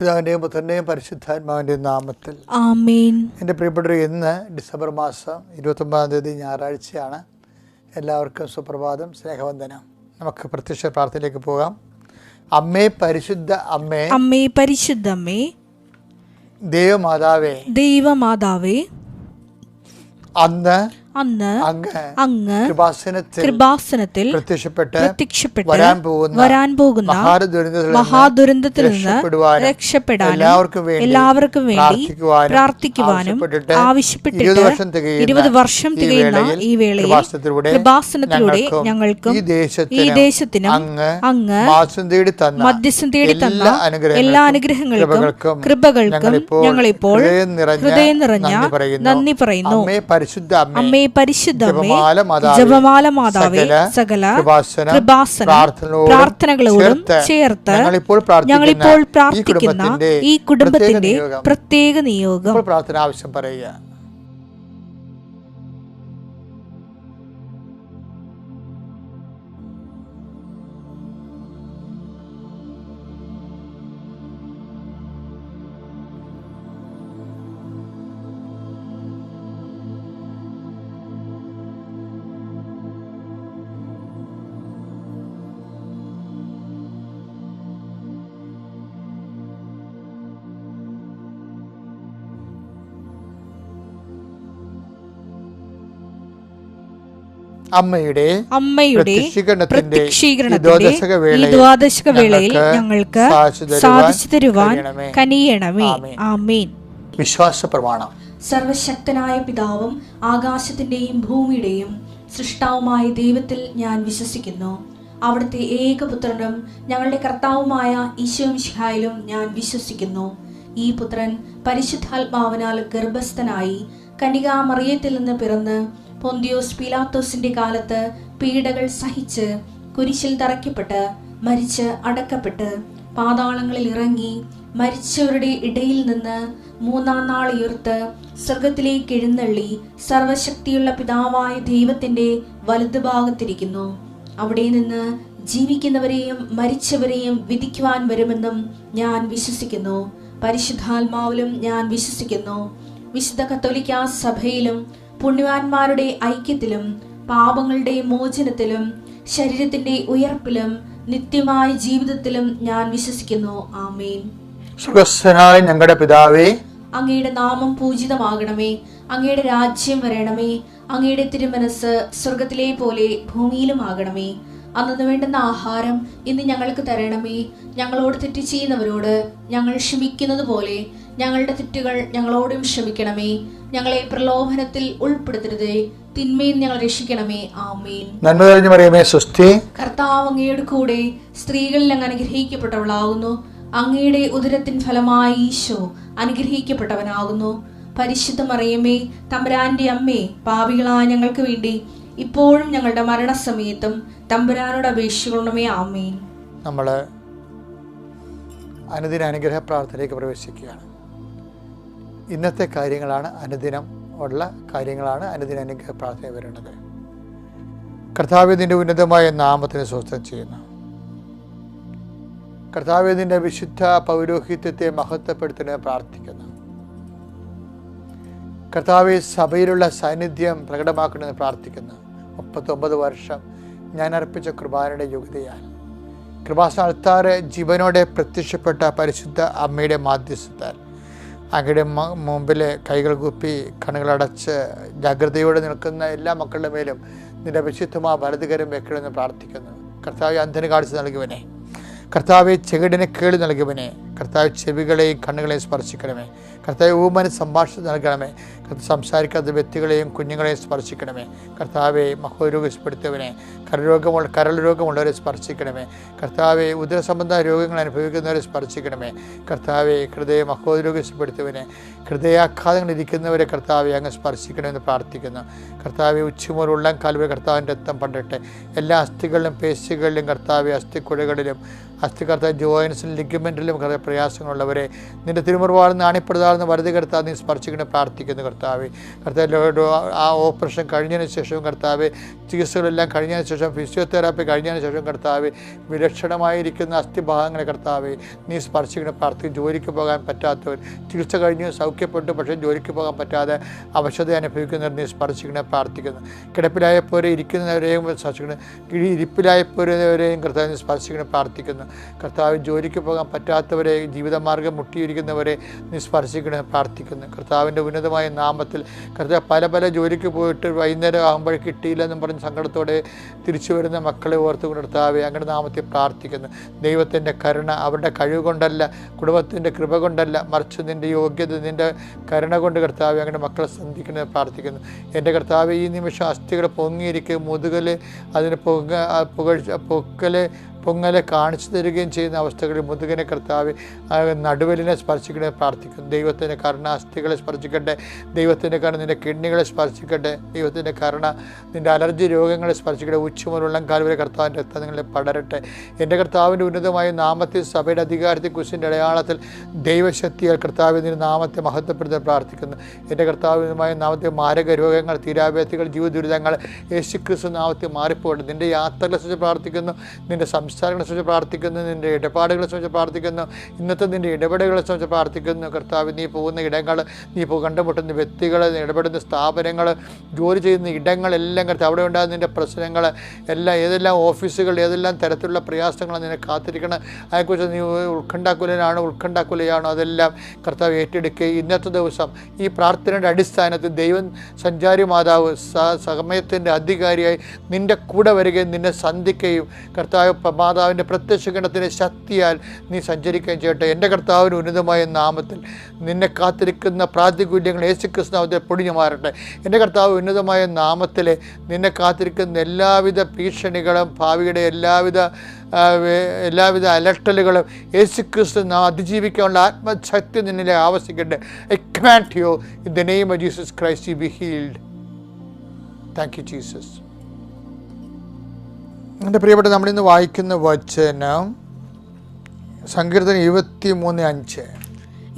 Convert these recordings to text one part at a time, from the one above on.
പിതാവിൻ്റെയും പുത്രൻ്റെയും പരിശുദ്ധാത്മാവിൻ്റെയും നാമത്തിൽ ആമേൻ. എൻ്റെ പ്രിയപ്പെട്ടവർ, ഇന്ന് ഡിസംബർ മാസം 29-ാം തീയതി ഞായറാഴ്ചയാണ്. എല്ലാവർക്കും സുപ്രഭാതം, സ്നേഹവന്ദനം. നമുക്ക് പ്രത്യക്ഷ പ്രാർത്ഥനയിലേക്ക് പോകാം. അമ്മേ, പരിശുദ്ധ അമ്മേ, അമ്മേ പരിശുദ്ധ അമ്മേ, ദൈവമാതാവേ, ദൈവമാതാവേ, അന്ന് അങ്ങ് കൃപാസനത്തിൽ പ്രത്യക്ഷപ്പെട്ട് വരാൻ പോകുന്ന മഹാദുരന്തത്തിൽ നിന്ന് രക്ഷപ്പെടാൻ എല്ലാവർക്കും വേണ്ടി പ്രാർത്ഥിക്കുവാനും ആവശ്യപ്പെട്ടിട്ട് 20 വർഷം തികയുന്ന ഈ വേളയിൽ കൃപാസനത്തിലൂടെ ഞങ്ങൾക്കും ഈ ദേശത്തിനും അങ്ങ് മധ്യസ്ഥം തേടി തന്ന എല്ലാ അനുഗ്രഹങ്ങൾക്കും കൃപകൾക്കും ഞങ്ങളിപ്പോൾ ഹൃദയം നിറഞ്ഞ നന്ദി പറയുന്നു. അമ്മേ പരിശുദ്ധ ജപമാല മാതാവേ, സകല കൃപാസന പ്രാർത്ഥനകളോടും ചേർത്ത് ഞങ്ങളിപ്പോൾ പ്രാർത്ഥിക്കുന്ന ഈ കുടുംബത്തിന്റെ പ്രത്യേക നിയോഗം പ്രാർത്ഥന ആവശ്യം പറയുക. അമ്മയുടെ പ്രത്യക്ഷീകരണത്തിന്റെ ഈ ദ്വാദശക വേളയിൽ ഞങ്ങൾക്ക് സാധിച്ചു തരുവാൻ കനിയണമേ. ആമേൻ. വിശ്വാസ പ്രമാണം. സർവശക്തനായ പിതാവും ആകാശത്തിന്റെയും ഭൂമിയുടെയും സൃഷ്ടാവുമായ ദൈവത്തിൽ ഞാൻ വിശ്വസിക്കുന്നു. അവിടുത്തെ ഏകപുത്രനും ഞങ്ങളുടെ കർത്താവുമായ ഈശോമിശിഹായിലും ഞാൻ വിശ്വസിക്കുന്നു. ഈ പുത്രൻ പരിശുദ്ധാത്മാവിനാൽ ഗർഭസ്ഥനായി കന്യകാമറിയത്തിൽ നിന്ന് പിറന്ന് പൊന്തിയോസ് പീലാത്തോസിന്റെ കാലത്ത് പീഡകൾ സഹിച്ച് കുരിശിൽ തറയ്ക്കപ്പെട്ട് മരിച്ച് അടക്കപ്പെട്ട് പാതാളങ്ങളിൽ ഇറങ്ങി മരിച്ചവരുടെ ഇടയിൽ നിന്ന് 3-ാം നാൾ ഉയർത്ത് സ്വർഗത്തിലേക്ക് എഴുന്നള്ളി സർവശക്തിയുള്ള പിതാവായ ദൈവത്തിന്റെ വലതുഭാഗത്തിരിക്കുന്നു. അവിടെ നിന്ന് ജീവിക്കുന്നവരെയും മരിച്ചവരെയും വിധിക്കുവാൻ വരുമെന്നും ഞാൻ വിശ്വസിക്കുന്നു. പരിശുദ്ധാത്മാവിലും ഞാൻ വിശ്വസിക്കുന്നു. വിശുദ്ധ കത്തോലിക്കാ സഭയിലും പുണ്യവാന്മാരുടെ ഐക്യത്തിലും പാപങ്ങളുടെ മോചനത്തിലും ശരീരത്തിന്റെ ഉയർപ്പിലും നിത്യമായ ജീവിതത്തിലും ഞാൻ വിശ്വസിക്കുന്നു. ആമേൻ. സ്വർഗ്ഗസ്ഥനായ ഞങ്ങളുടെ പിതാവേ, അങ്ങയുടെ നാമം പൂജിതമാകണമേ. അങ്ങയുടെ രാജ്യം വരണമേ. അങ്ങയുടെ തിരുമനസ് സ്വർഗത്തിലെ പോലെ ഭൂമിയിലും ആകണമേ. അന്നു വേണ്ടുന്ന ആഹാരം ഇന്ന് ഞങ്ങൾക്ക് തരണമേ. ഞങ്ങളോട് തെറ്റ് ചെയ്യുന്നവരോട് ഞങ്ങൾ ക്ഷമിക്കുന്നത് പോലെ ഞങ്ങളുടെ തെറ്റുകൾ ഞങ്ങളോടും ക്ഷമിക്കണമേ. ഞങ്ങളെ പ്രലോഭനത്തിൽ ഉൾപ്പെടുത്തരുതേ, തിന്മയിൽ ഞങ്ങൾ രക്ഷിക്കണമേ. ആമേൻ. നന്മ നിറഞ്ഞ മറിയമേ, സ്വസ്തി. കർത്താവ് അങ്ങയുടെ കൂടെ സ്ത്രീകളിൽ അങ്ങ് അനുഗ്രഹിക്കപ്പെട്ടവളാകുന്നു. അങ്ങയുടെ ഉദരത്തിൻ ഫലമായി ഈശോ അനുഗ്രഹിക്കപ്പെട്ടവനാകുന്നു. പരിശുദ്ധ മറിയമേ, തമ്പുരാന്റെ അമ്മേ, പാപികളായ ഞങ്ങൾക്ക് വേണ്ടി ഇപ്പോഴും ഞങ്ങളുടെ മരണസമയത്തും തമ്പുരാനോട് അപേക്ഷിക്കണമേ. ആമേൻ. നമ്മൾ അനുദിന അനുഗ്രഹ പ്രാർത്ഥനയിലേക്ക് പ്രവേശിക്കുകയാണ്. ഇന്നത്തെ കാര്യങ്ങളാണ് അനുദിനം ഉള്ള കാര്യങ്ങളാണ് അനുദിന അനുഗ്രഹ പ്രാർത്ഥന വരുന്നത്. കർത്താവിന്റെ ഉന്നതമായ നാമത്തിന് സ്വസ്ഥം ചെയ്യുന്നു. കർത്താവിന്റെ വിശുദ്ധ പൗരോഹിത്യത്തെ മഹത്വപ്പെടുത്തുന്നതിന് പ്രാർത്ഥിക്കുന്നു. കർത്താവ് സഭയിലുള്ള സാന്നിധ്യം പ്രകടമാക്കണമെന്ന് പ്രാർത്ഥിക്കുന്നു. 39 വർഷം ഞാൻ അർപ്പിച്ച കൃപാനയുടെ യോഗ്യതയാൽ കൃപാസന അൾത്താറ് ജീവനോടെ പ്രത്യക്ഷപ്പെട്ട പരിശുദ്ധ അമ്മയുടെ മാധ്യസ്ഥത്താൽ അങ്ങയുടെ മുമ്പിൽ കൈകൾ കൂപ്പി കണ്ണുകളടച്ച് ജാഗ്രതയോടെ നിൽക്കുന്ന എല്ലാ മക്കളുടെ മേലും നിന്റെ വിശുദ്ധമായ വലതുകരം വെക്കണമെന്ന് പ്രാർത്ഥിക്കുന്നു. കർത്താവ് അന്ധന് കാഴ്ച നൽകിയവനെ, കർത്താവ് ചെകിടിന് കേളി നൽകിയവനെ, കർത്താവ് ചെവികളെയും കണ്ണുകളെയും സ്പർശിക്കണമേ. കർത്താവ് ഊമന് സംഭാഷണം നൽകണമേ. സംസാരിക്കാത്ത വ്യക്തികളെയും കുഞ്ഞുങ്ങളെയും സ്പർശിക്കണമേ. കർത്താവെ മഹോരോഗപ്പെടുത്തിയവനെ, കരൾ രോഗമുള്ളവരെ സ്പർശിക്കണമേ. കർത്താവെ ഉദരസംബന്ധ രോഗങ്ങൾ അനുഭവിക്കുന്നവരെ സ്പർശിക്കണമേ. കർത്താവെ ഹൃദയ മഹോരോഗപ്പെടുത്തിയവനെ, ഹൃദയാഘാതങ്ങൾ ഇരിക്കുന്നവരെ കർത്താവെ അങ്ങ് സ്പർശിക്കണമെന്ന് പ്രാർത്ഥിക്കുന്നു. കർത്താവെ ഉച്ചമുതൽ ഉള്ളം കാലുവരെ കർത്താവിൻ്റെ രക്തം പണ്ടട്ടെ. എല്ലാ അസ്ഥികളിലും പേശികളിലും കർത്താവെ അസ്ഥിക്കുഴകളിലും കർത്താവ് ജോയിൻസിലും ലിഗമെൻറ്റിലും പ്രയാസങ്ങളുള്ളവരെ നിന്റെ തിരുമുറിവാടുന്ന അണിപ്രദാ താഴ്ന്ന വലത് കർത്താവ് നീ സ്പർശിക്കണം പ്രാർത്ഥിക്കുന്നു കർത്താവെ. കർത്താവ് ആ ഓപ്പറേഷൻ കഴിഞ്ഞതിന് ശേഷവും കർത്താവ് ചികിത്സകളെല്ലാം കഴിഞ്ഞതിന് ശേഷം ഫിസിയോതെറാപ്പി കഴിഞ്ഞതിന് ശേഷം കർത്താവ് വിലക്ഷണമായിരിക്കുന്ന അസ്ഥിഭാഗങ്ങളെ കർത്താവെ നീ സ്പർശിക്കണം പ്രാർത്ഥിക്കും. ജോലിക്ക് പോകാൻ പറ്റാത്തവർ, ചികിത്സ കഴിഞ്ഞ് സൗഖ്യപ്പെട്ടു പക്ഷേ ജോലിക്ക് പോകാൻ പറ്റാതെ അവശത അനുഭവിക്കുന്നവർ നീ സ്പർശിക്കണം പ്രാർത്ഥിക്കുന്നു. കിടപ്പിലായപ്പോരെ ഇരിക്കുന്നവരെയും സ്പർശിക്കണം, ഇരിപ്പിലായപ്പോരെയും കർത്താവ് നീ സ്പർശിക്കണം പ്രാർത്ഥിക്കുന്നു. കർത്താവ് ജോലിക്ക് പോകാൻ പറ്റാത്തവരെ, ജീവിതമാർഗം മുട്ടിയിരിക്കുന്നവരെ നീ സ്പർശിക്കണം പ്രാർത്ഥിക്കുന്നു. കർത്താവിൻ്റെ ഉന്നതമായ നാമത്തിൽ കർത്താവ് പല ജോലിക്ക് പോയിട്ട് വൈകുന്നേരം ആകുമ്പോൾ കിട്ടിയില്ലെന്നും പറഞ്ഞ് സങ്കടത്തോടെ തിരിച്ചു വരുന്ന മക്കളെ ഓർത്തുകൊണ്ട് കർത്താവെ അങ്ങനെ നാമത്തിൽ പ്രാർത്ഥിക്കുന്നു. ദൈവത്തിൻ്റെ കരുണ അവരുടെ കഴിവ് കൊണ്ടല്ല, കുടുംബത്തിൻ്റെ കൃപ കൊണ്ടല്ല, മറിച്ച് നിൻ്റെ യോഗ്യത, നിൻ്റെ കരുണ കൊണ്ട് കർത്താവെ അങ്ങനെ മക്കളെ സന്ധിക്കുന്നത് പ്രാർത്ഥിക്കുന്നു. എൻ്റെ കർത്താവ് ഈ നിമിഷം അസ്ഥികൾ പൊങ്ങിയിരിക്കുകയും മുതുകൽ അതിന് പൊങ്ങലെ കാണിച്ചു തരികയും ചെയ്യുന്ന അവസ്ഥകളിൽ മുതുകനെ കർത്താവ് നടുവലിനെ സ്പർശിക്കണേ പ്രാർത്ഥിക്കുന്നു. ദൈവത്തിൻ്റെ കരുണ അസ്ഥികളെ സ്പർശിക്കട്ടെ, ദൈവത്തിൻ്റെ കരുണ നിൻ്റെ കിഡ്നികളെ സ്പർശിക്കട്ടെ, ദൈവത്തിൻ്റെ കരുണ നിൻ്റെ അലർജി രോഗങ്ങളെ സ്പർശിക്കട്ടെ. ഉച്ചമുതൽ കാൽവരെ കർത്താവിൻ്റെ രക്തം നിങ്ങളെ പടരട്ടെ. എൻ്റെ കർത്താവിൻ്റെ ഉന്നതമായ നാമത്തിൽ സഭയുടെ അധികാരത്തിൽ കുരിശിൻ്റെ അടയാളത്തിൽ ദൈവശക്തിയാൽ കർത്താവിൻ്റെ നാമത്തെ മഹത്വപ്പെടുത്താൻ പ്രാർത്ഥിക്കുന്നു. എൻ്റെ കർത്താവിനുമായ നാമത്തെ മാരക രോഗങ്ങൾ, തീരാവേദികൾ, ജീവദുരിതങ്ങൾ യേശുക്രിസ്തു നാമത്തിൽ മാറിപ്പോകട്ടെ. നിൻ്റെ യാത്രകളെ സംബന്ധിച്ച് പ്രാർത്ഥിക്കുന്നു, നിൻ്റെ സംസാരങ്ങളെ സംബന്ധിച്ച് പ്രാർത്ഥിക്കുന്നു, നിൻ്റെ ഇടപാടുകളെ സംബന്ധിച്ച് പ്രാർത്ഥിക്കുന്നു, ഇന്നത്തെ നിൻ്റെ ഇടപെടലുകളെ സംബന്ധിച്ച് പ്രാർത്ഥിക്കുന്നു. കർത്താവ് നീ പോകുന്ന ഇടങ്ങൾ, നീ കണ്ടുമുട്ടുന്ന വ്യക്തികൾ, ഇടപെടുന്ന സ്ഥാപനങ്ങൾ, ജോലി ചെയ്യുന്ന ഇടങ്ങളെല്ലാം കർത്താവ് അവിടെ ഉണ്ടാകുന്ന നിൻ്റെ പ്രശ്നങ്ങൾ എല്ലാം, ഏതെല്ലാം ഓഫീസുകൾ, ഏതെല്ലാം തരത്തിലുള്ള പ്രയാസങ്ങൾ നിന്നെ കാത്തിരിക്കണം, അതേക്കുറിച്ച് നീ ഉത്കണ്ഠാക്കുലയാണോ അതെല്ലാം കർത്താവ് ഏറ്റെടുക്കുകയും ഇന്നത്തെ ദിവസം ഈ പ്രാർത്ഥനയുടെ അടിസ്ഥാനത്തിൽ ദൈവം സഞ്ചാരി മാതാവ് സമയത്തിൻ്റെ അധികാരിയായി നിൻ്റെ കൂടെ വരികയും നിന്നെ സന്ധിക്കുകയും കർത്താവ് മാതാവിൻ്റെ പ്രത്യക്ഷഗണത്തിൻ്റെ ശക്തിയാൽ നീ സഞ്ചരിക്കുകയും ചെയ്യട്ടെ. എൻ്റെ കർത്താവിന് ഉന്നതമായ നാമത്തിൽ നിന്നെ കാത്തിരിക്കുന്ന പ്രാതികൂല്യങ്ങൾ യേശുക്രിസ്തു നാമത്തിൽ പൊടിഞ്ഞു മാറട്ടെ. എൻ്റെ കർത്താവ് ഉന്നതമായ നാമത്തിൽ നിന്നെ കാത്തിരിക്കുന്ന എല്ലാവിധ ഭീഷണികളും ഭാവിയുടെ എല്ലാവിധ അലട്ടലുകളും യേശുക്രിസ്തു അതിജീവിക്കാനുള്ള ആത്മശക്തി നിന്നിലെ ആവശ്യിക്കട്ടെ. I command you in the name of Jesus Christ you be healed. Thank you Jesus. എൻ്റെ പ്രിയപ്പെട്ട നമ്മളിന്ന് വായിക്കുന്ന വചനം സങ്കീർത്തനം 23:5.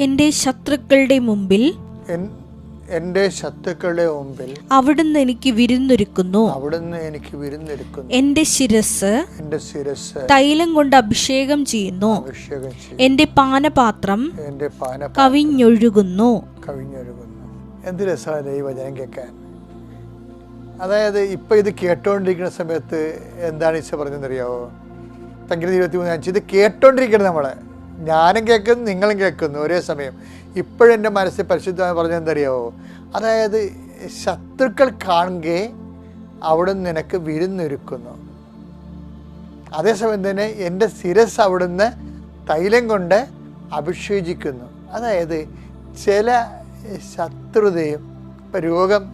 എൻ്റെ ശത്രുക്കളുടെ മുമ്പിൽ അവിടുന്ന് എനിക്ക് വിരുന്നൊരുക്കുന്നു. എൻ്റെ ശിരസ് തൈലം കൊണ്ട് അഭിഷേകം ചെയ്യുന്നു. എൻ്റെ പാനപാത്രം കവിഞ്ഞൊഴുകുന്നു. എന്ത് രസമാണ് ഈ വചനം കേൾക്കാൻ. അതായത് ഇപ്പം ഇത് കേട്ടോണ്ടിരിക്കുന്ന സമയത്ത് എന്താണ് ഈശോ പറഞ്ഞതെന്നറിയാവോ? സങ്കീർത്തനം 23:5. ഇത് കേട്ടോണ്ടിരിക്കണം നമ്മളെ, ഞാനും കേൾക്കുന്നു നിങ്ങളും കേൾക്കുന്നു ഒരേ സമയം. ഇപ്പോഴെൻ്റെ മനസ്സിൽ പരിശുദ്ധമായി പറഞ്ഞതെന്തറിയാവോ? അതായത് ശത്രുക്കൾ കാണുകെ അവിടുന്ന് നിനക്ക് വിരുന്നൊരുക്കുന്നു, അതേസമയം തന്നെ എൻ്റെ ശിരസ് അവിടുന്ന് തൈലം കൊണ്ട് അഭിഷേചിക്കുന്നു. അതായത് ചില ശത്രുതയും, ഇപ്പം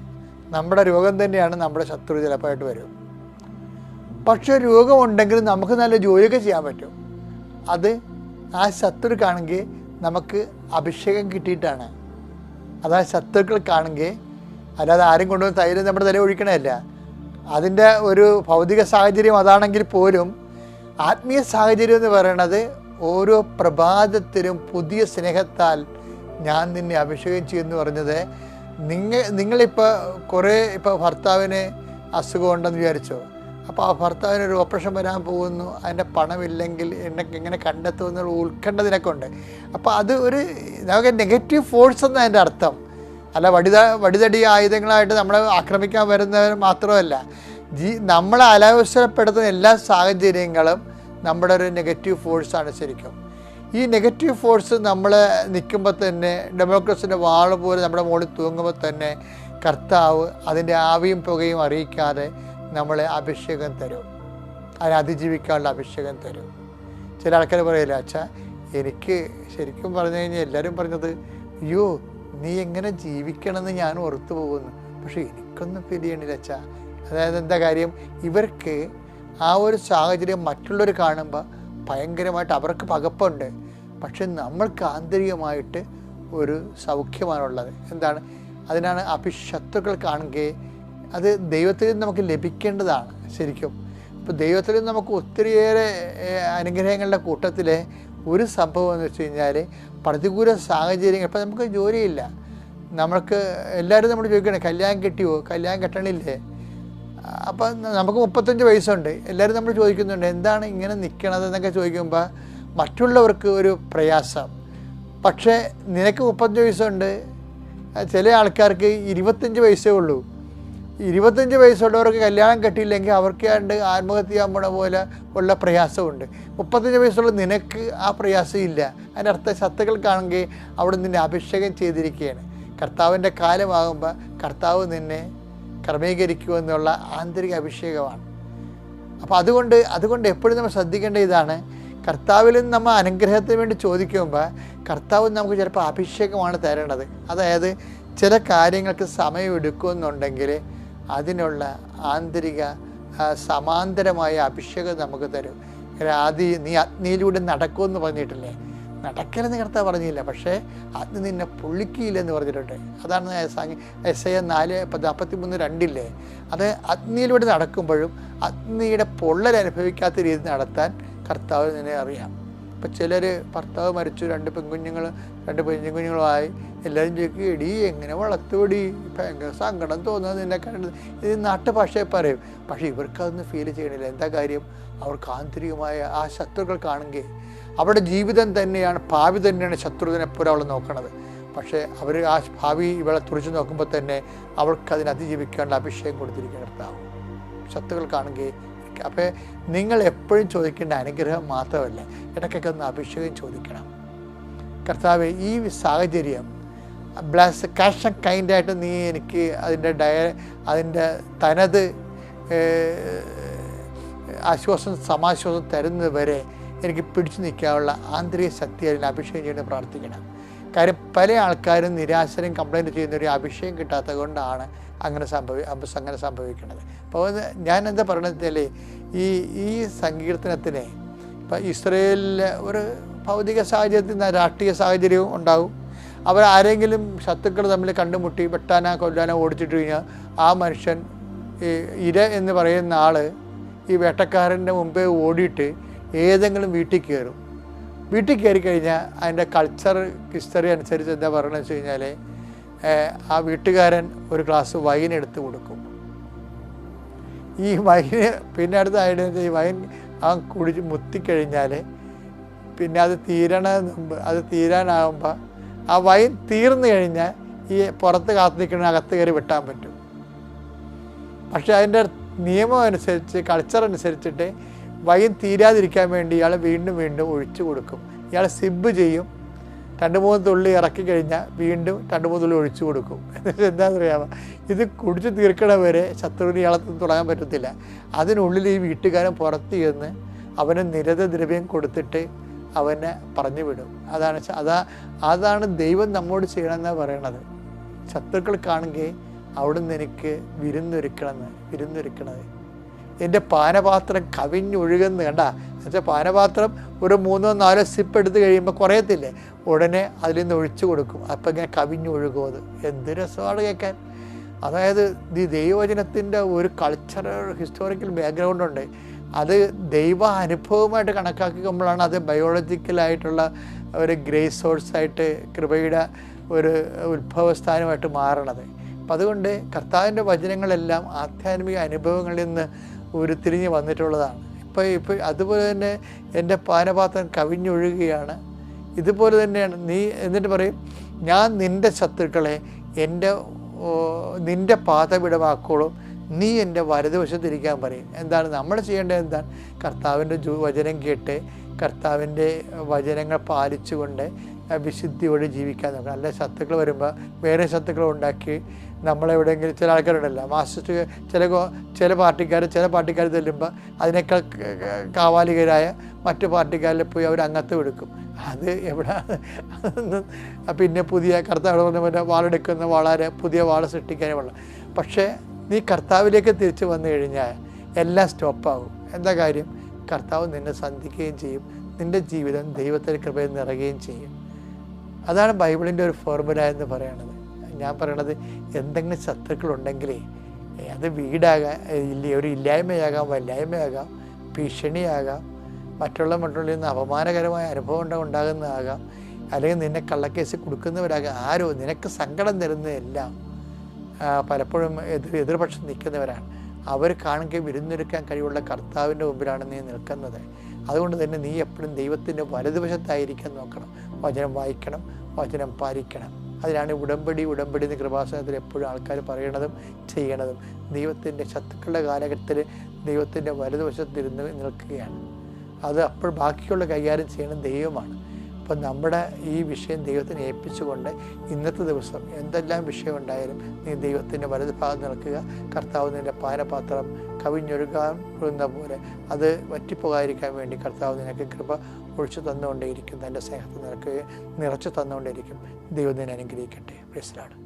നമ്മുടെ രോഗം തന്നെയാണ് നമ്മുടെ ശത്രു ചിലപ്പോഴായിട്ട് വരും. പക്ഷെ രോഗമുണ്ടെങ്കിൽ നമുക്ക് നല്ല ജോലിയൊക്കെ ചെയ്യാൻ പറ്റും. അത് ആ ശത്രു കാണുമെങ്കിൽ നമുക്ക് അഭിഷേകം കിട്ടിയിട്ടാണ്. അതാ ശത്രുക്കൾ കാണുമെങ്കിൽ, അല്ലാതെ ആരും കൊണ്ടുവന്ന് തൈലം നമ്മുടെ തല ഒഴിക്കണമല്ല. അതിൻ്റെ ഒരു ഭൗതിക സാഹചര്യം അതാണെങ്കിൽ പോലും ആത്മീയ സാഹചര്യം എന്ന് പറയണത് ഓരോ പ്രഭാതത്തിലും പുതിയ സ്നേഹത്താൽ ഞാൻ നിന്നെ അഭിഷേകം ചെയ്യുമെന്ന് പറഞ്ഞത്. നിങ്ങളിപ്പോൾ ഇപ്പോൾ ഭർത്താവിന് അസുഖമുണ്ടെന്ന് വിചാരിച്ചോ, അപ്പോൾ ആ ഭർത്താവിന് ഒരു ഓപ്പറേഷൻ വരാൻ പോകുന്നു, അതിൻ്റെ പണമില്ലെങ്കിൽ എന്നെ എങ്ങനെ കണ്ടെത്തുമെന്നുള്ള ഉത്കണ്ഠ നിനക്കുണ്ട്. അപ്പോൾ അത് നമുക്ക് നെഗറ്റീവ് ഫോഴ്സ് എന്നാണ് അതിൻ്റെ അർത്ഥം. അല്ല വടിതടി ആയുധങ്ങളായിട്ട് നമ്മളെ ആക്രമിക്കാൻ വരുന്നവർ മാത്രമല്ല, നമ്മളെ അലവസരപ്പെടുത്തുന്ന എല്ലാ സാഹചര്യങ്ങളും നമ്മുടെ ഒരു നെഗറ്റീവ് ഫോഴ്സാണ് ശരിക്കും. ഈ നെഗറ്റീവ് ഫോഴ്സ് നമ്മൾ നിൽക്കുമ്പോൾ തന്നെ ഡെമോക്രസിൻ്റെ വാള് പോലെ നമ്മുടെ മുകളിൽ തൂങ്ങുമ്പോൾ തന്നെ കർത്താവ് അതിൻ്റെ ആവിയും പുകയും അറിയിക്കാതെ നമ്മളെ അഭിഷേകം തരും, അതിനെ അതിജീവിക്കാനുള്ള അഭിഷേകം തരും. ചില ആൾക്കാർ പറയില്ല, അച്ഛാ എനിക്ക് ശരിക്കും പറഞ്ഞു കഴിഞ്ഞാൽ എല്ലാവരും പറഞ്ഞത്, അയ്യോ നീ എങ്ങനെ ജീവിക്കണമെന്ന് ഞാൻ ഓർത്തു പോകുന്നു, പക്ഷേ എനിക്കൊന്നും പിരിയണില്ല അച്ഛാ. അതായത് എന്താ കാര്യം, ഇവർക്ക് ആ ഒരു സാഹചര്യം മറ്റുള്ളവർ കാണുമ്പോൾ ഭയങ്കരമായിട്ട് അവർക്ക് പകപ്പുണ്ട്, പക്ഷെ നമ്മൾക്ക് ആന്തരികമായിട്ട് ഒരു സൗഖ്യമാണുള്ളത്. എന്താണ്? അതിനാണ് ശത്രുക്കൾ കാണുകയെ അത് ദൈവത്തിൽ നിന്ന് നമുക്ക് ലഭിക്കേണ്ടതാണ് ശരിക്കും. അപ്പോൾ ദൈവത്തിൽ നിന്ന് നമുക്ക് ഒത്തിരിയേറെ അനുഗ്രഹങ്ങളുടെ കൂട്ടത്തിലെ ഒരു സംഭവം എന്ന് വെച്ച് കഴിഞ്ഞാൽ പ്രതികൂല സാഹചര്യങ്ങൾ. ഇപ്പം നമുക്ക് ജോലിയില്ല, നമ്മൾക്ക് എല്ലാവരും നമ്മൾ ചോദിക്കണേ കല്യാണം കെട്ടിയോ, കല്യാണം കെട്ടണില്ലേ? അപ്പം നമുക്ക് 35 വയസ്സുണ്ട്, എല്ലാവരും നമ്മൾ ചോദിക്കുന്നുണ്ട് എന്താണ് ഇങ്ങനെ നിൽക്കണത് എന്നൊക്കെ ചോദിക്കുമ്പോൾ മറ്റുള്ളവർക്ക് ഒരു പ്രയാസം. പക്ഷേ നിനക്ക് 35 വയസ്സുണ്ട്, ചില ആൾക്കാർക്ക് 25 വയസ്സേ ഉള്ളൂ. 25 വയസ്സുള്ളവർക്ക് കല്യാണം കെട്ടിയില്ലെങ്കിൽ അവർക്ക് കണ്ട് ആത്മഹത്യ ചെയ്യാൻ പോണ പോലെ ഉള്ള പ്രയാസമുണ്ട്. 35 വയസ്സുള്ള നിനക്ക് ആ പ്രയാസം ഇല്ല. അതിൻ്റെ അർത്ഥം ശത്രുക്കൾക്കാണെങ്കിൽ അവിടെ നിന്നെ അഭിഷേകം ചെയ്തിരിക്കുകയാണ്. കർത്താവിൻ്റെ കാലമാകുമ്പോൾ കർത്താവ് നിന്നെ ക്രമീകരിക്കുമെന്നുള്ള ആന്തരിക അഭിഷേകമാണ്. അപ്പോൾ അതുകൊണ്ട് എപ്പോഴും നമ്മൾ ശ്രദ്ധിക്കേണ്ട ഇതാണ്, കർത്താവിൽ നിന്ന് നമ്മൾ അനുഗ്രഹത്തിന് വേണ്ടി ചോദിക്കുമ്പോൾ കർത്താവ് നമുക്ക് ചിലപ്പോൾ അഭിഷേകമാണ് തരേണ്ടത്. അതായത് ചില കാര്യങ്ങൾക്ക് സമയം എടുക്കുമെന്നുണ്ടെങ്കിൽ അതിനുള്ള ആന്തരിക സമാന്തരമായ അഭിഷേകം നമുക്ക് തരും. നീ അഗ്നിയിലൂടെ നടക്കുമെന്ന് പറഞ്ഞിട്ടില്ലേ? നടക്കലെന്ന് കർത്താവ് പറഞ്ഞില്ല, പക്ഷേ അഗ്നി നിന്നെ പൊള്ളിക്കില്ലെന്ന് പറഞ്ഞിട്ടുണ്ട്. അതാണ് യെശയ്യാ 4:43-2 അത് അഗ്നിയിലൂടെ നടക്കുമ്പോഴും അഗ്നിയുടെ പൊള്ളൽ അനുഭവിക്കാത്ത രീതിയിൽ നടത്താൻ കർത്താവ് നിന്നെ അറിയാം. ഇപ്പം ചിലർ ഭർത്താവ് മരിച്ചു, 2 പെൺകുഞ്ഞുങ്ങളുമായി എല്ലാവരും ചോദിക്കും, എടി എങ്ങനെ വളർത്തുപടി, ഭയങ്കര സങ്കടം തോന്നുന്നത് നിന്നെ കണ്ടത്. ഇത് നാട്ടുഭാഷയെ പറയും, പക്ഷേ ഇവർക്കതൊന്നും ഫീൽ ചെയ്യണില്ല. എന്താ കാര്യം? അവർക്ക് ആന്തരികമായ ആ ശത്രുക്കൾ കാണുകയെ അവരുടെ ജീവിതം തന്നെയാണ്, ഭാവി തന്നെയാണ് ശത്രുവിനെ പോലെ അവൾ നോക്കണത്. പക്ഷേ അവർ ആ ഭാവി ഇവളെ തുറച്ചു നോക്കുമ്പോൾ തന്നെ അവൾക്ക് അതിനെ അതിജീവിക്കാനുള്ള അഭിഷേകം കൊടുത്തിരിക്കുന്ന കർത്താവ് ശത്രുക്കൾ കാണുകയെ. അപ്പോൾ നിങ്ങൾ എപ്പോഴും ചോദിക്കേണ്ട അനുഗ്രഹം മാത്രമല്ല, ഇടയ്ക്കൊക്കെ ഒന്ന് അഭിഷേകം ചോദിക്കണം. കർത്താവ് ഈ സാഹചര്യം ബ്ലസ് കാഷ് ആൻഡ് കൈൻഡായിട്ട് നീ എനിക്ക് അതിൻ്റെ തനത് ആശ്വാസം സമാശ്വാസം തരുന്നത് വരെ എനിക്ക് പിടിച്ചു നിൽക്കാനുള്ള ആന്തരിക ശക്തി അതിന് അഭിഷേകം ചെയ്ത് പ്രാർത്ഥിക്കണം. കാര്യം പല ആൾക്കാരും നിരാശരും കംപ്ലൈൻറ്റ് ചെയ്യുന്നൊരു അഭിഷേകം കിട്ടാത്തത് കൊണ്ടാണ് അങ്ങനെ സംഭവിക്കുന്നത്. അപ്പോൾ ഞാൻ എന്താ പറയണത് വെച്ചാൽ ഈ സങ്കീർത്തനത്തിന് ഇപ്പം ഇസ്രയേലിലെ ഒരു ഭൗതിക സാഹചര്യത്തിൽ രാഷ്ട്രീയ സാഹചര്യവും ഉണ്ടാകും. അവരാരെങ്കിലും ശത്രുക്കൾ തമ്മിൽ കണ്ടുമുട്ടി വെട്ടാനോ കൊല്ലാനോ ഓടിച്ചിട്ട് കഴിഞ്ഞാൽ ആ മനുഷ്യൻ ഇര എന്ന് പറയുന്ന ആൾ ഈ വേട്ടക്കാരൻ്റെ മുമ്പേ ഓടിയിട്ട് ഏതെങ്കിലും വീട്ടിൽ കയറും. വീട്ടിൽ കയറി കഴിഞ്ഞാൽ അതിൻ്റെ കൾച്ചർ ഹിസ്റ്ററി അനുസരിച്ച് എന്താ പറയണമെന്ന് വെച്ച് കഴിഞ്ഞാൽ ആ വീട്ടുകാരൻ ഒരു ഗ്ലാസ് വൈൻ എടുത്ത് കൊടുക്കും. ഈ വൈന് പിന്നെ അടുത്തായിട്ട് ഈ വൈൻ കുടിച്ച് മുത്തിക്കഴിഞ്ഞാൽ പിന്നെ അത് തീരാനാകുമ്പോൾ ആ വൈൻ തീർന്നു കഴിഞ്ഞാൽ ഈ പുറത്ത് കാത്തു നിൽക്കുന്ന അകത്ത് കയറി വെട്ടാൻ പറ്റും. പക്ഷെ അതിൻ്റെ നിയമം അനുസരിച്ച് കൾച്ചർ അനുസരിച്ചിട്ട് വൈൻ തീരാതിരിക്കാൻ വേണ്ടി ഇയാൾ വീണ്ടും ഒഴിച്ചു കൊടുക്കും. ഇയാൾ സിബ് ചെയ്യും, 2-3 തുള്ളി ഇറക്കി കഴിഞ്ഞാൽ വീണ്ടും 2-3 തുള്ളി ഒഴിച്ചു കൊടുക്കും. എന്താണെന്ന് അറിയാമോ? ഇത് കുടിച്ച് തീർക്കണവരെ ശത്രുവിന് ഇയാളെ തുടങ്ങാൻ പറ്റത്തില്ല. അതിനുള്ളിൽ ഈ വീട്ടുകാരൻ പുറത്ത് ചെന്ന് അവന് നിരതദ്രവ്യം കൊടുത്തിട്ട് അവനെ പറഞ്ഞു വിടും. അതാണ് ദൈവം നമ്മോട് ചെയ്യണമെന്നാണ് പറയണത്. ശത്രുക്കൾക്കാണെങ്കിൽ അവിടുന്ന് എനിക്ക് വിരുന്നൊരുക്കണത്. എൻ്റെ പാനപാത്രം കവിഞ്ഞൊഴുകുന്ന കണ്ട എന്നുവെച്ചാൽ പാനപാത്രം ഒരു 3-4 സിപ്പ് എടുത്ത് കഴിയുമ്പോൾ കുറയത്തില്ലേ, ഉടനെ അതിൽ നിന്ന് ഒഴിച്ചു കൊടുക്കും. അപ്പം ഇങ്ങനെ കവിഞ്ഞൊഴുകും. അത് എന്ത് രസമാണ് കേൾക്കാൻ. അതായത് ഈ ദൈവവചനത്തിൻ്റെ ഒരു കൾച്ചറൽ ഹിസ്റ്റോറിക്കൽ ബാക്ക്ഗ്രൗണ്ടുണ്ട്. അത് ദൈവ അനുഭവമായിട്ട് കണക്കാക്കുമ്പോഴാണ് അത് ബയോളജിക്കലായിട്ടുള്ള ഒരു ഗ്രേസ് സോഴ്സായിട്ട് കൃപയുടെ ഒരു ഉത്ഭവസ്ഥാനമായിട്ട് മാറണത്. അപ്പം അതുകൊണ്ട് കർത്താവിൻ്റെ വചനങ്ങളെല്ലാം ആധ്യാത്മിക അനുഭവങ്ങളിൽ നിന്ന് ഉരുത്തിരിഞ്ഞ് വന്നിട്ടുള്ളതാണ്. ഇപ്പോൾ അതുപോലെ തന്നെ എൻ്റെ പാനപാത്രം കവിഞ്ഞൊഴുകുകയാണ്. ഇതുപോലെ തന്നെയാണ് നീ എന്നിട്ട് പറയും, ഞാൻ നിൻ്റെ ശത്രുക്കളെ നിൻ്റെ പാദപിടമാക്കോളും, നീ എൻ്റെ വലതുവശത്തിരിക്കാൻ പറയും. എന്താണ് നമ്മൾ ചെയ്യേണ്ടത്? എന്താണ്? കർത്താവിൻ്റെ വചനം കേട്ട് കർത്താവിൻ്റെ വചനങ്ങൾ പാലിച്ചുകൊണ്ട് വിശുദ്ധിയോടെ ജീവിക്കാൻ നോക്കണം. അല്ല ശത്രുക്കൾ വരുമ്പോൾ വേറെ ശത്രുക്കൾ ഉണ്ടാക്കി നമ്മളെവിടെയെങ്കിലും ചില ആൾക്കാരുണ്ടല്ലോ മാസ്റ്റർ ചില പാർട്ടിക്കാർ ചെല്ലുമ്പോൾ അതിനേക്കാൾ കാവാലികരായ മറ്റു പാർട്ടിക്കാരിൽ പോയി അവർ അംഗത്വം എടുക്കും. അത് എവിടെ പിന്നെ പുതിയ കർത്താവ് പറഞ്ഞ വാളെടുക്കുന്ന വളരെ പുതിയ വാള് സൃഷ്ടിക്കാനേ ഉള്ളൂ. പക്ഷേ നീ കർത്താവിലേക്ക് തിരിച്ചു വന്നു കഴിഞ്ഞാൽ എല്ലാം സ്റ്റോപ്പാകും. എന്താ കാര്യം? കർത്താവ് നിന്നെ സന്ധിക്കുകയും ചെയ്യും, നിൻ്റെ ജീവിതം ദൈവത്തിൻ്റെ കൃപയിൽ നിറയുകയും ചെയ്യും. അതാണ് ബൈബിളിൻ്റെ ഒരു ഫോർമുല എന്ന് പറയണത്. ഞാൻ പറയണത് എന്തെങ്കിലും ശത്രുക്കളുണ്ടെങ്കിലേ അത് വീടാകാം, ഒരു ഇല്ലായ്മയാകാം, വല്ലായ്മയാകാം, ഭീഷണിയാകാം, മറ്റുള്ള നിന്ന് അപമാനകരമായ അനുഭവം ഉണ്ടാകുന്നതാകാം. അല്ലെങ്കിൽ നിന്നെ കള്ളക്കേസിൽ കൊടുക്കുന്നവരാകെ ആരോ നിനക്ക് സങ്കടം തരുന്നതെല്ലാം പലപ്പോഴും എതിർപക്ഷം നിൽക്കുന്നവരാണ്. അവർ കാണുകയും വിരുന്നൊരുക്കാൻ കഴിവുള്ള കർത്താവിൻ്റെ മുമ്പിലാണ് നീ നിൽക്കുന്നത്. അതുകൊണ്ട് തന്നെ നീ എപ്പോഴും ദൈവത്തിൻ്റെ വലതുവശത്തായിരിക്കാൻ നോക്കണം. വചനം വായിക്കണം, വചനം പാലിക്കണം. അതിനാണ് ഉടമ്പടി എന്ന് കൃപാസനത്തിൽ എപ്പോഴും ആൾക്കാർ പറയണതും ചെയ്യണതും. ദൈവത്തിൻ്റെ ശത്രുക്കളുടെ കാലഘട്ടത്തിൽ ദൈവത്തിൻ്റെ വലതുവശത്തിരുന്ന് നിൽക്കുകയാണ്. അത് അപ്പോൾ ബാക്കിയുള്ള കൈകാര്യം ചെയ്യണം ദൈവമാണ്. അപ്പം നമ്മുടെ ഈ വിഷയം ദൈവത്തിന് ഏൽപ്പിച്ചുകൊണ്ട് ഇന്നത്തെ ദിവസം എന്തെല്ലാം വിഷയം ഉണ്ടായാലും നീ ദൈവത്തിൻ്റെ വലത് ഭാഗത്ത് നിൽക്കുക. കർത്താവ് നിൻ്റെ പാനപാത്രം കവിഞ്ഞൊഴുകാൻ പോലെ അത് വറ്റിപ്പോകാതിരിക്കാൻ വേണ്ടി കർത്താവ് നിനക്ക് കൃപ ഒഴിച്ചു തന്നുകൊണ്ടേയിരിക്കും. തൻ്റെ സ്നേഹത്തെ നിനക്ക് നിറച്ചു തന്നുകൊണ്ടേയിരിക്കും. ദൈവം നിന്നെ അനുഗ്രഹിക്കട്ടെ. Praise the Lord.